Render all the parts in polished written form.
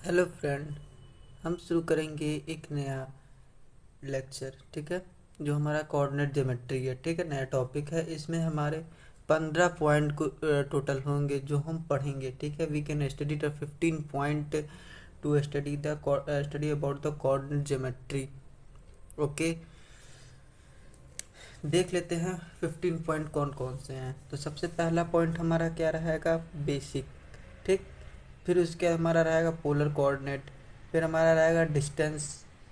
Hello friend. हम शुरू करेंगे एक नया लेक्चर। ठीक है, जो हमारा कोऑर्डिनेट ज्योमेट्री है। ठीक है, नया टॉपिक है। इसमें हमारे 15 पॉइंट को टोटल होंगे जो हम पढ़ेंगे। ठीक है, we can study the 15 point to study about the coordinate geometry. Okay, देख लेते हैं 15 पॉइंट कौन कौन से हैं। तो सबसे पहला पॉइंट हमारा क्या रहेगा? बेसिक। ठीक, फिर उसके हमारा रहेगा पोलर कोऑर्डिनेट। फिर हमारा रहेगा डिस्टेंस।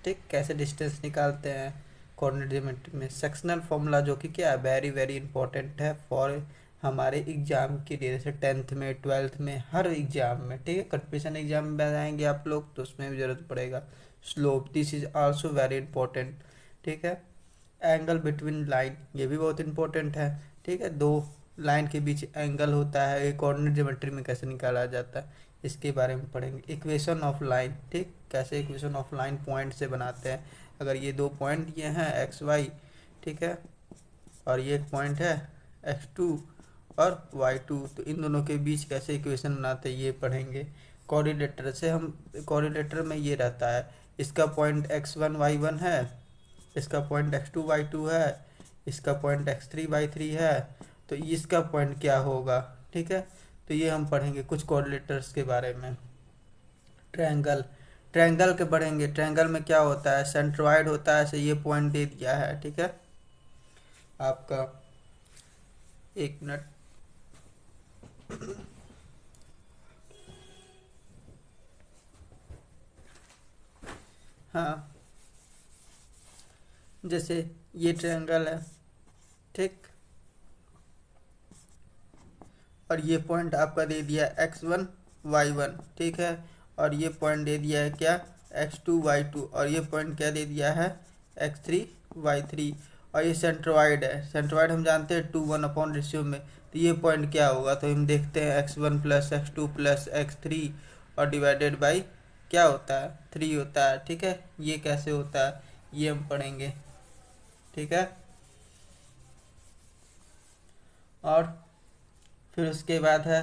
ठीक, कैसे डिस्टेंस निकालते हैं कोऑर्डिनेट ज्योमेट्री में। सेक्शनल फॉर्मूला, जो कि क्या वेरी वेरी इंपॉर्टेंट है फॉर हमारे एग्जाम के लिए, जैसे 10th में 12th में हर एग्जाम में। ठीक है, कंपटीशन एग्जाम में जाएंगे आप लोग तो उसमें भी जरूरत पड़ेगा। Slope, this is also very important. ठीक है, एंगल बिटवीन लाइन, ये भी बहुत इंपॉर्टेंट है। ठीक है, दो लाइन के बीच एंगल होता है, एक कोऑर्डिनेट ज्योमेट्री में कैसे निकाला जाता है इसके बारे में पढ़ेंगे। इक्वेशन ऑफ लाइन, ठीक, कैसे इक्वेशन ऑफ लाइन पॉइंट से बनाते हैं। अगर ये दो पॉइंट ये हैं एक्स वाई, ठीक है, और ये एक पॉइंट है एक्स टू और वाई टू, तो इन दोनों के बीच कैसे इक्वेशन बनाते हैं ये पढ़ेंगे। कोऑर्डिनेटर से हम, कोऑर्डिनेटर में ये रहता है, इसका point X one Y one है, इसका point X two Y two है, इसका point X three Y three है, तो इसका पॉइंट क्या होगा। ठीक है, तो ये हम पढ़ेंगे कुछ कोऑर्डिनेटर्स के बारे में। ट्रायंगल, ट्रायंगल के पढ़ेंगे। ट्रायंगल में क्या होता है? सेंट्रॉइड होता है, ऐसे ये पॉइंट दे दिया है। ठीक है, आपका एक मिनट। हाँ, जैसे ये ट्रायंगल है, ठीक, और ये पॉइंट आपका दे दिया एक्स वन वाई वन, ठीक है, और ये पॉइंट दे दिया है क्या? एक्स टू वाई टू, और ये पॉइंट क्या दे दिया है? एक्स थ्री वाई थ्री, और ये सेंट्रोइड है। सेंट्रोइड हम जानते हैं 2:1 रेशियो में, तो ये पॉइंट क्या होगा? तो हम देखते हैं x one plus x two plus x three और डिवाइडेड बाई क्या होता है? 3 होता है। ठीक है, ये कैसे होता है ये हम पढ़ेंगे। ठीक है, और फिर उसके बाद है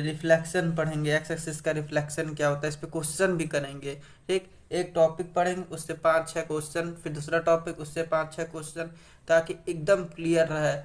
रिफ्लेक्शन पढ़ेंगे। एक्स एक्सिस का रिफ्लेक्शन क्या होता है, इस पे क्वेश्चन भी करेंगे। ठीक, एक टॉपिक पढ़ेंगे उससे 5-6 क्वेश्चन, फिर दूसरा टॉपिक उससे 5-6 क्वेश्चन, ताकि एकदम क्लियर रहे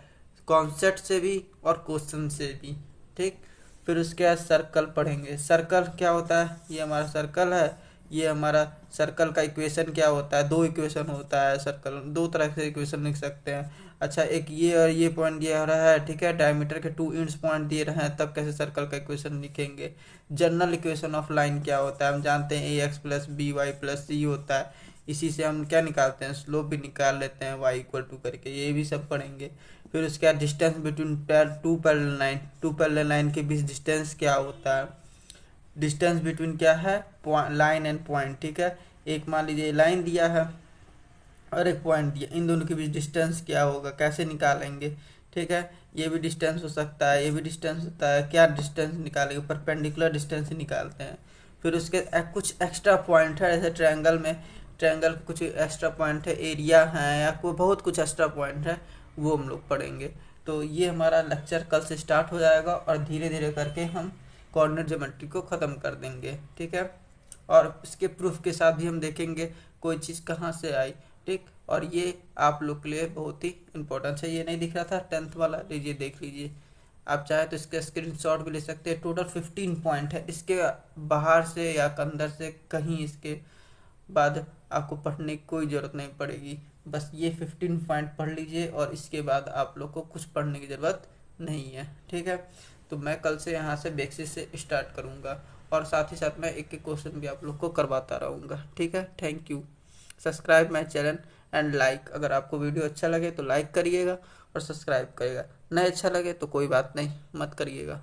कॉन्सेप्ट से भी और क्वेश्चन से भी। ठीक, फिर उसके बाद सर्कल पढ़ेंगे। सर्कल क्या होता है? ये हमारा सर्कल है, ये हमारा सर्कल का इक्वेशन क्या होता है? दो इक्वेशन होता है। सर्कल दो तरह से इक्वेशन लिख सकते हैं। अच्छा, एक ये और ये पॉइंट दिया रहा है, ठीक है, डायमीटर के 2 इंच पॉइंट दिए रहे हैं, तब कैसे सर्कल का इक्वेशन लिखेंगे। जनरल इक्वेशन ऑफ लाइन क्या होता है? हम जानते हैं A X plus B Y plus C होता है। इसी से हम क्या निकालते हैं? स्लोप भी निकाल लेते हैं वाई इक्वल टू करके। ये भी सब पढ़ेंगे। फिर उसके बाद distance between two parallel line, two parallel line के बीच डिस्टेंस क्या होता है? डिस्टेंस बिटवीन क्या है? Line and point. ठीक है, एक मान लीजिए लाइन दिया है और एक पॉइंट दिया, इन दोनों के बीच डिस्टेंस क्या होगा, कैसे निकालेंगे। ठीक है, ये भी डिस्टेंस हो सकता है, ये भी डिस्टेंस होता है। क्या डिस्टेंस निकालेंगे? परपेंडिकुलर डिस्टेंस निकालते हैं। फिर उसके कुछ एक्स्ट्रा पॉइंट है, जैसे ट्रायंगल में, ट्रायंगल कुछ एक्स्ट्रा पॉइंट है, एरिया है, या कोई बहुत कुछ एक्स्ट्रा पॉइंट है, वो हम लोग पढ़ेंगे। तो ये हमारा लेक्चर कल से स्टार्ट हो जाएगा और धीरे धीरे करके हम कोऑर्डिनेट ज्योमेट्री को ख़त्म कर देंगे। ठीक है, और इसके प्रूफ के साथ भी हम देखेंगे कोई चीज़ कहाँ से आई। ठीक, और ये आप लोग के लिए बहुत ही इंपॉर्टेंट है। ये नहीं दिख रहा था 10th वाला, लीजिए देख लीजिए। आप चाहे तो इसका स्क्रीनशॉट भी ले सकते हैं। टोटल 15 पॉइंट है, इसके बाहर से या अंदर से कहीं इसके बाद आपको पढ़ने की कोई ज़रूरत नहीं पड़ेगी। बस ये 15 पॉइंट पढ़ लीजिए और इसके बाद आप लोग को कुछ पढ़ने की ज़रूरत नहीं है। ठीक है, तो मैं कल से यहाँ से बेसिस से स्टार्ट करूँगा और साथ ही साथ मैं एक एक क्वेश्चन भी आप लोग को करवाता रहूँगा। ठीक है, thank you. Subscribe my channel and like. अगर आपको वीडियो अच्छा लगे तो लाइक करिएगा और सब्सक्राइब करिएगा, नहीं अच्छा लगे तो कोई बात नहीं, मत करिएगा।